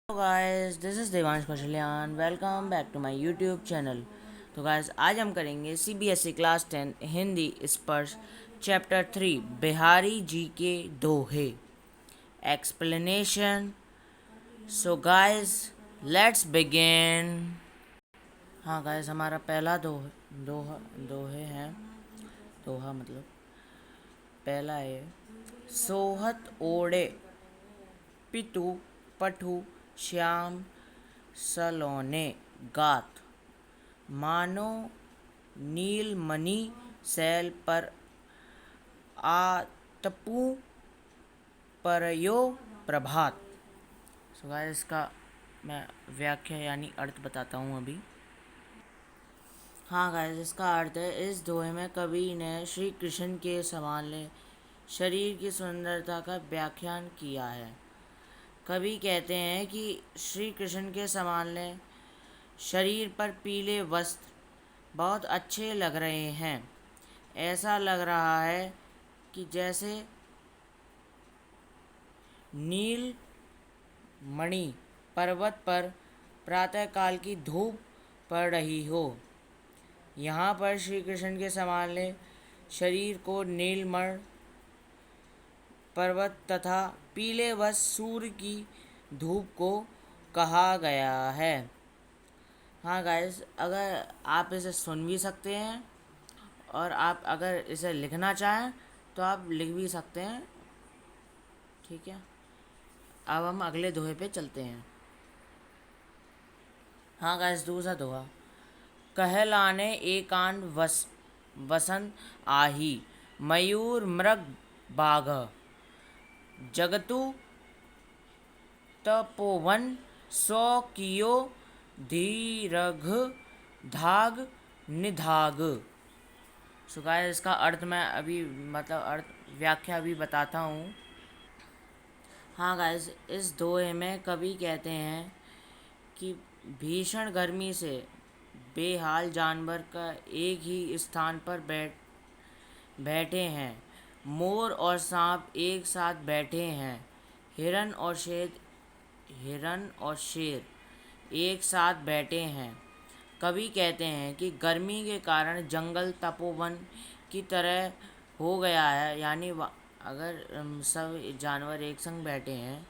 Hello guys, this is Devansh Kaushalyan. Welcome back to my YouTube channel. तो guys, आज हम करेंगे सीबीएसई क्लास 10 हिंदी स्पर्श चैप्टर 3 बिहारी जी के दोहे explanation. So guys, let's begin. हाँ गाइस, हमारा पहला दोहे है। दोहा मतलब पहला है, सोहत ओढ़े पितु पठु श्याम सलोने गात, मानो नीलमणि शैल पर आतपु परयो प्रभात। सो गाइस, इसका मैं व्याख्या यानी अर्थ बताता हूँ अभी। हाँ गाइस, इसका अर्थ है, इस दोहे में कवि ने श्री कृष्ण के संवाले शरीर की सुंदरता का व्याख्यान किया है। कवि कहते हैं कि श्री कृष्ण के संवाले शरीर पर पीले वस्त्र बहुत अच्छे लग रहे हैं। ऐसा लग रहा है कि जैसे नील मणि पर्वत पर प्रातःकाल की धूप पड़ रही हो। यहाँ पर श्री कृष्ण के संवाले शरीर को नीलमण पर्वत तथा पीले व सूर्य की धूप को कहा गया है। हाँ गाइस, अगर आप इसे सुन भी सकते हैं और आप अगर इसे लिखना चाहें तो आप लिख भी सकते हैं। ठीक है, अब हम अगले दोहे पे चलते हैं। हाँ गाइस, दूसरा दोहा, कहलाने एकांत वसंत आही, मयूर मृग बाघ, जगतु तपोवन सौ कियो दीर्घ धाग निधाग। सो गाइस, इसका अर्थ मैं अभी अर्थ व्याख्या अभी बताता हूँ। हाँ गाइस, इस दोहे में कवि कहते हैं कि भीषण गर्मी से बेहाल जानवर का एक ही स्थान पर बैठे हैं। मोर और सांप एक साथ बैठे हैं। हिरन और शेर एक साथ बैठे हैं। कवि कहते हैं कि गर्मी के कारण जंगल तपोवन की तरह हो गया है, यानी अगर सब जानवर एक संग बैठे हैं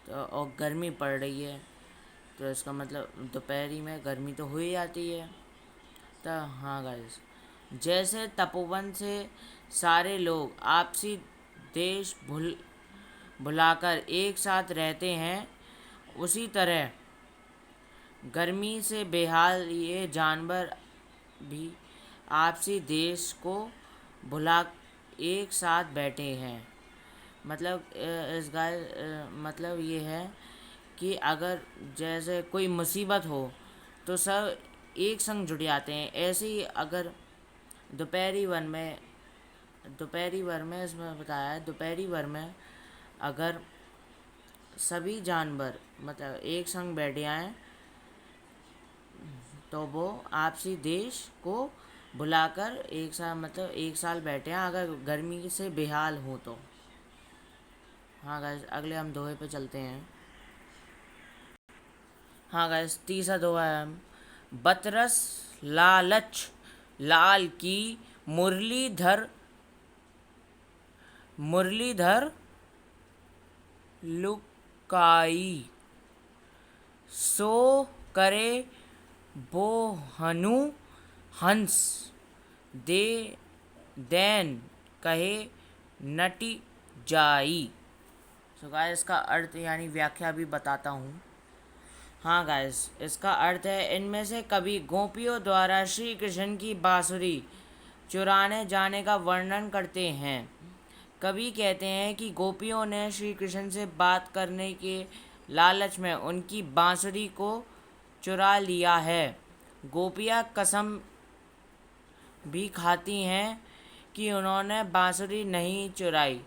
तो और गर्मी पड़ रही है तो इसका मतलब दोपहरी में गर्मी तो हो ही जाती है। तो हाँ गाइस, जैसे तपोवन से सारे लोग आपसी देश भुलाकर एक साथ रहते हैं, उसी तरह गर्मी से बेहाल ये जानवर भी आपसी देश को भुला एक साथ बैठे हैं। मतलब इस गाय मतलब ये है कि अगर जैसे कोई मुसीबत हो तो सब एक संग जुट जाते हैं। ऐसे ही अगर दोपहरी वर में इसमें बताया है, दोपहरी वर में अगर सभी जानवर एक संग बैठ आए तो वो आपसी देश को बुलाकर एक साल बैठे हैं, अगर गर्मी से बेहाल हो तो। हाँ गाइस, अगले हम दोहे पे चलते हैं। हाँ गाइस, तीसरा दोहा है, बतरस लालच लाल की मुरलीधर लुकाई, सो करे बोहनु हंस, दे दैन कहे नटी जाई। सो गाइस, इसका अर्थ यानी व्याख्या भी बताता हूँ। हाँ गाइस, इसका अर्थ है, इनमें से कभी गोपियों द्वारा श्री कृष्ण की बांसुरी चुराने जाने का वर्णन करते हैं। कवि कहते हैं कि गोपियों ने श्री कृष्ण से बात करने के लालच में उनकी बांसुरी को चुरा लिया है। गोपियाँ कसम भी खाती हैं कि उन्होंने बांसुरी नहीं चुराई,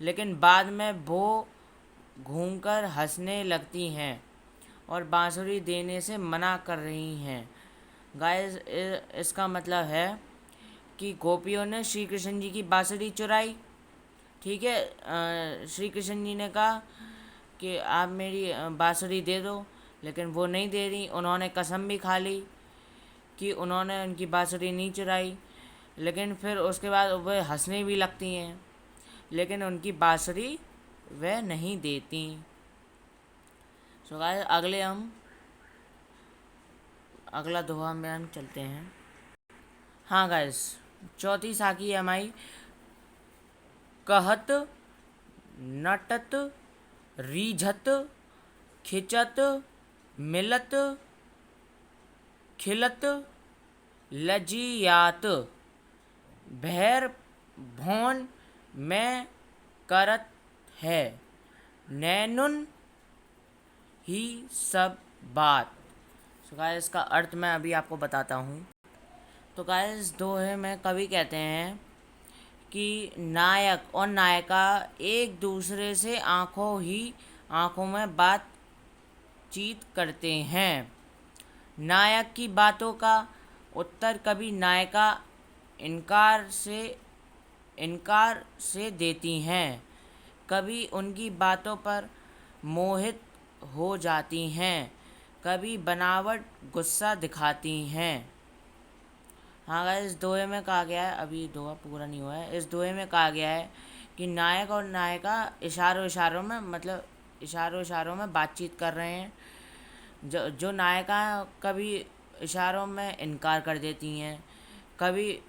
लेकिन बाद में वो घूमकर हंसने लगती हैं और बांसुरी देने से मना कर रही हैं। गाइस, इसका मतलब है कि गोपियों ने श्री कृष्ण जी की बांसुरी चुराई। ठीक है, श्री कृष्ण जी ने कहा कि आप मेरी बांसुरी दे दो, लेकिन वो नहीं दे रही। उन्होंने कसम भी खा ली कि उन्होंने उनकी बांसुरी नहीं चुराई, लेकिन फिर उसके बाद वह हंसने भी लगती हैं, लेकिन उनकी बांसुरी वह नहीं देती। सो गाइस अगले हम अगला दोहा में हम चलते हैं। हाँ गाइस, चौथी साखी है हमारी, कहत नटत रीझत खिंचत मिलत खिलत लजियात भैर भौन में करत है नैनुन ही सब बात। तो गाइस इसका अर्थ मैं अभी आपको बताता हूँ। तो गाइस दोहे में कवि कहते हैं कि नायक और नायिका एक दूसरे से आंखों में बातचीत करते हैं। नायक की बातों का उत्तर कभी नायिका इनकार से देती हैं, कभी उनकी बातों पर मोहित हो जाती हैं, कभी बनावट गुस्सा दिखाती हैं। हाँ गाइस इस दोहे में कहा गया है, अभी दोहा पूरा नहीं हुआ है, इस दोहे में कहा गया है कि नायक और नायिका इशारों इशारों में बातचीत कर रहे हैं। जो नायिका कभी इशारों में इनकार कर देती हैं, कभी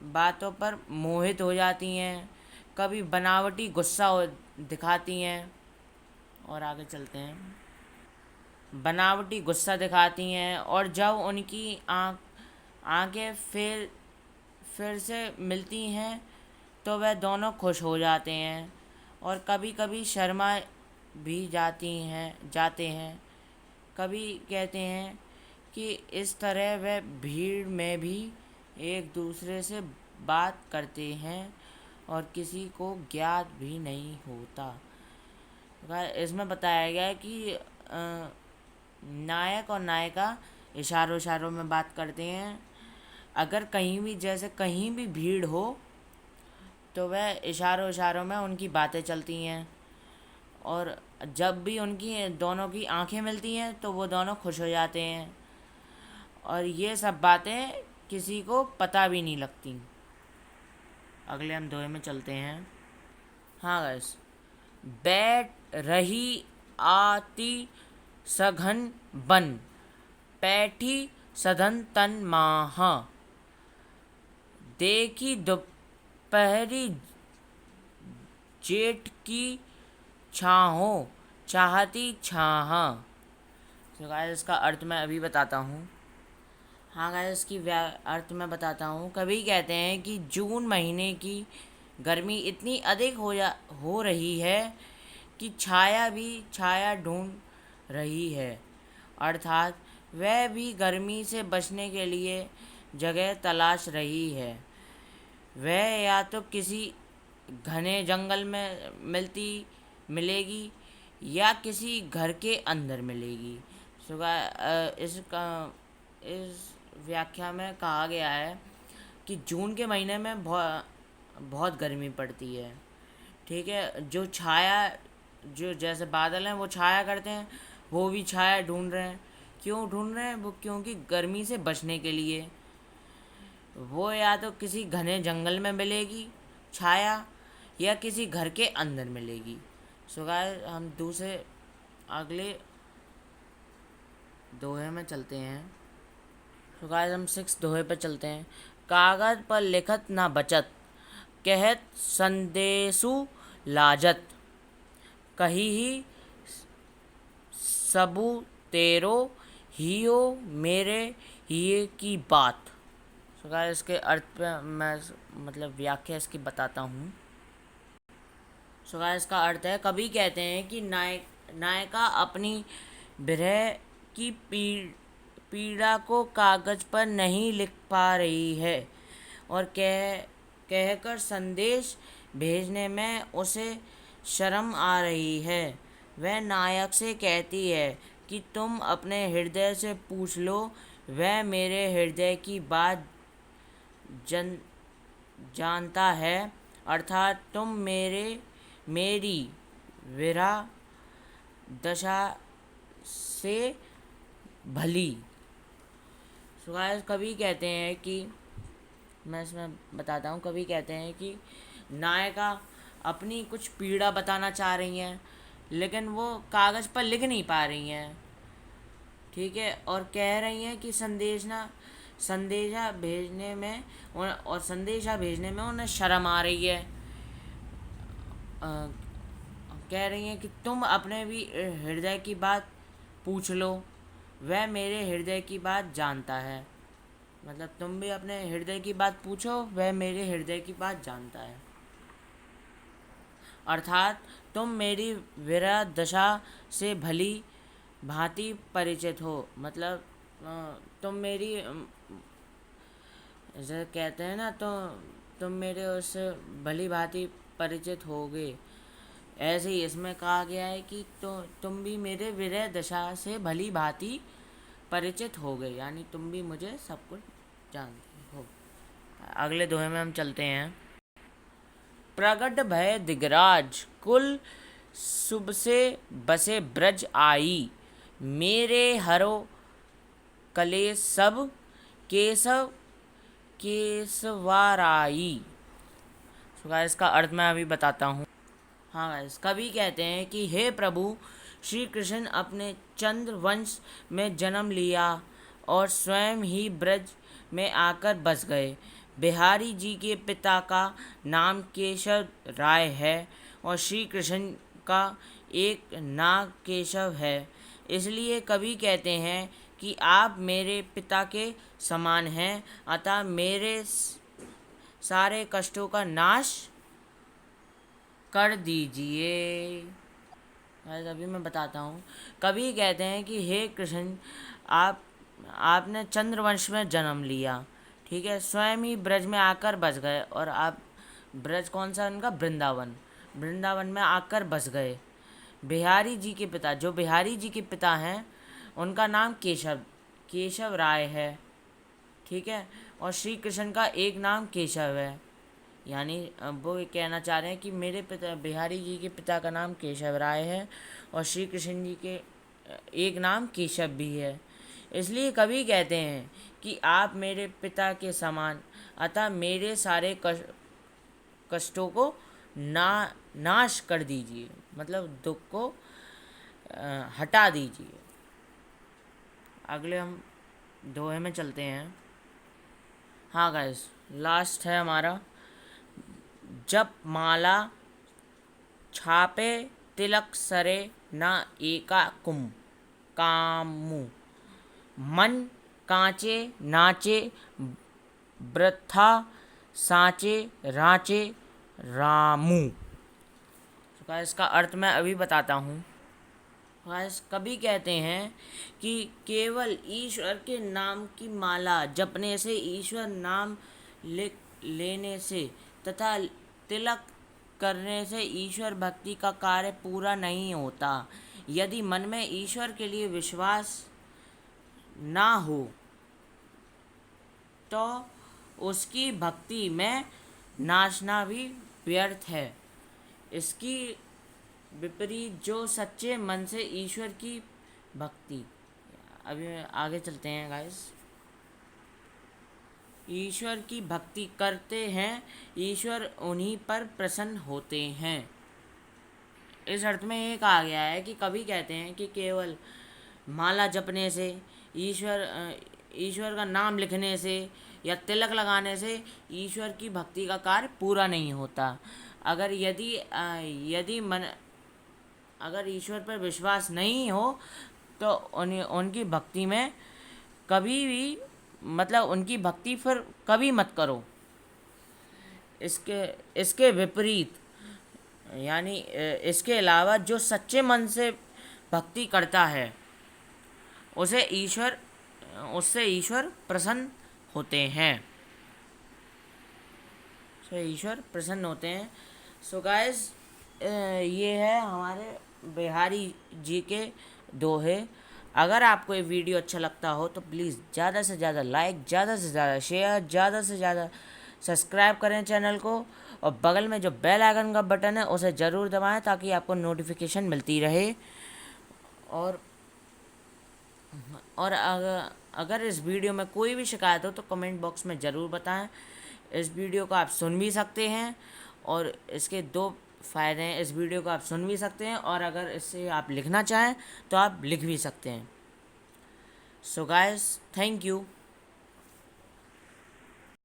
बातों पर मोहित हो जाती हैं, कभी बनावटी दिखाती हैं। और आगे चलते हैं। बनावटी गुस्सा दिखाती हैं, और जब उनकी आंखें फिर से मिलती हैं तो वह दोनों खुश हो जाते हैं, और कभी कभी शर्मा भी जाते हैं। कभी कहते हैं कि इस तरह वह भीड़ में भी एक दूसरे से बात करते हैं और किसी को ज्ञात भी नहीं होता। इसमें बताया गया है कि नायक और नायिका इशारों इशारों में बात करते हैं। अगर कहीं भी भीड़ हो तो वह इशारों इशारों में उनकी बातें चलती हैं, और जब भी उनकी दोनों की आंखें मिलती हैं तो वो दोनों खुश हो जाते हैं, और ये सब बातें किसी को पता भी नहीं लगती। अगले हम दोहे में चलते हैं। हाँ गैस, बैठ रही आती सघन बन पैठी सधन तन माह देखी दोपहरी जेठ की छाहों चाहती छाह। तो गाइस इसका अर्थ मैं अभी बताता हूँ। हाँ गाइस इसकी अर्थ मैं बताता हूँ। कभी कहते हैं कि जून महीने की गर्मी इतनी अधिक हो रही है कि छाया भी छाया ढूंढ रही है, अर्थात वह भी गर्मी से बचने के लिए जगह तलाश रही है। वह या तो किसी घने जंगल में मिलेगी या किसी घर के अंदर मिलेगी। इस व्याख्या में कहा गया है कि जून के महीने में बहुत गर्मी पड़ती है। ठीक है, जो जैसे बादल हैं वो छाया करते हैं, वो भी छाया ढूंढ रहे हैं। क्यों ढूंढ रहे हैं वो? क्योंकि गर्मी से बचने के लिए। वो या तो किसी घने जंगल में मिलेगी छाया, या किसी घर के अंदर मिलेगी। सो गाइस हम अगले दोहे में चलते हैं। तो गाइस हम 6 दोहे पर चलते हैं। कागज पर लिखत ना बचत, कहत संदेशु लाजत, कही ही सबू तेरो हियो मेरे हिये की बात। तो गाइस इसके अर्थ पे मैं व्याख्या इसकी बताता हूँ। सो गाइस इसका अर्थ है, कभी कहते हैं कि नायिका अपनी विरह की पीड़ा को कागज पर नहीं लिख पा रही है, और कहकर संदेश भेजने में उसे शर्म आ रही है। वह नायक से कहती है कि तुम अपने हृदय से पूछ लो, वह मेरे हृदय की बात जानता है, अर्थात तुम मेरी विरह दशा से भली। सो गाइस कवि कहते हैं कि, मैं इसमें बताता हूँ, कवि कहते हैं कि नायिका अपनी कुछ पीड़ा बताना चाह रही हैं, लेकिन वो कागज़ पर लिख नहीं पा रही हैं, ठीक है, और कह रही हैं कि संदेशा भेजने में और संदेशा भेजने में उन्हें शर्म आ रही है। अ, कह रही हैं कि तुम अपने भी हृदय की बात पूछ लो, वह मेरे हृदय की बात जानता है। मतलब तुम भी अपने हृदय की बात पूछो, वह मेरे हृदय की बात जानता है। अर्थात तुम मेरी विरह दशा से भली भांति परिचित हो। मतलब तुम मेरी जैसे कहते हैं ना, तो तुम मेरे उससे भली भांति परिचित होगे। ऐसे ही इसमें कहा गया है कि तो तुम भी मेरे विरह दशा से भली भांति परिचित हो गए, यानी तुम भी मुझे सब कुछ जानते हो। अगले दोहे में हम चलते हैं। प्रगट भय दिगराज कुल शुभ से बसे ब्रज आई, मेरे हरो कलेश सब केशव केशवाराई। तो गाइस इसका अर्थ मैं अभी बताता हूँ। हाँ गाइस, कवि कहते हैं कि हे प्रभु, श्री कृष्ण अपने चंद्र वंश में जन्म लिया और स्वयं ही ब्रज में आकर बस गए। बिहारी जी के पिता का नाम केशव राय है और श्री कृष्ण का एक नाम केशव है। इसलिए कवि कहते हैं कि आप मेरे पिता के समान हैं, अतः मेरे सारे कष्टों का नाश कर दीजिए। अभी मैं बताता हूँ। कवि कहते हैं कि हे कृष्ण, आपने चंद्रवंश में जन्म लिया, ठीक है, स्वयं ही ब्रज में आकर बस गए, और आप ब्रज कौन सा उनका? वृंदावन। वृंदावन में आकर बस गए। बिहारी जी के पिता, जो बिहारी जी के पिता हैं, उनका नाम केशव राय है, ठीक है, और श्री कृष्ण का एक नाम केशव है। यानी वो ये कहना चाह रहे हैं कि मेरे पिता, बिहारी जी के पिता का नाम केशव राय है और श्री कृष्ण जी के एक नाम केशव भी है। इसलिए कवि कहते हैं कि आप मेरे पिता के समान, अतः मेरे सारे कष्टों को नाश कर दीजिए, मतलब दुख को हटा दीजिए। अगले हम दोहे में चलते हैं। हाँ गाइस, लास्ट है हमारा। जप माला छापे तिलक सरे न एका कामू, मन कांचे नाचे वृथा साँचे राँचे रामू। तो गाइस इसका अर्थ मैं अभी बताता हूँ। गाइस कवि कहते हैं कि केवल ईश्वर के नाम की माला जपने से, ईश्वर नाम लेने से तथा तिलक करने से ईश्वर भक्ति का कार्य पूरा नहीं होता। यदि मन में ईश्वर के लिए विश्वास ना हो तो उसकी भक्ति में नाचना भी व्यर्थ है। इसकी विपरीत जो सच्चे मन से ईश्वर की भक्ति, अभी आगे चलते हैं गाइस। ईश्वर की भक्ति करते हैं, ईश्वर उन्हीं पर प्रसन्न होते हैं। इस अर्थ में ये कहा गया है कि कवि कहते हैं कि केवल माला जपने से, ईश्वर का नाम लिखने से या तिलक लगाने से ईश्वर की भक्ति का कार्य पूरा नहीं होता। अगर अगर ईश्वर पर विश्वास नहीं हो तो उनकी भक्ति में कभी भी, मतलब उनकी भक्ति फिर कभी मत करो। इसके विपरीत, यानी इसके अलावा जो सच्चे मन से भक्ति करता है उससे ईश्वर प्रसन्न होते हैं। सो गाइस, ये है हमारे बिहारी जी के दोहे। अगर आपको ये वीडियो अच्छा लगता हो तो प्लीज़ ज़्यादा से ज़्यादा लाइक, ज़्यादा से ज़्यादा शेयर, ज़्यादा से ज़्यादा सब्सक्राइब करें चैनल को, और बगल में जो बेल आइकन का बटन है उसे ज़रूर दबाएं ताकि आपको नोटिफिकेशन मिलती रहे। और अगर इस वीडियो में कोई भी शिकायत हो तो कमेंट बॉक्स में ज़रूर बताएं। इस वीडियो को आप सुन भी सकते हैं और इसके दो फ़ायदे हैं। इस वीडियो को आप सुन भी सकते हैं और अगर इससे आप लिखना चाहें तो आप लिख भी सकते हैं। So guys, thank you.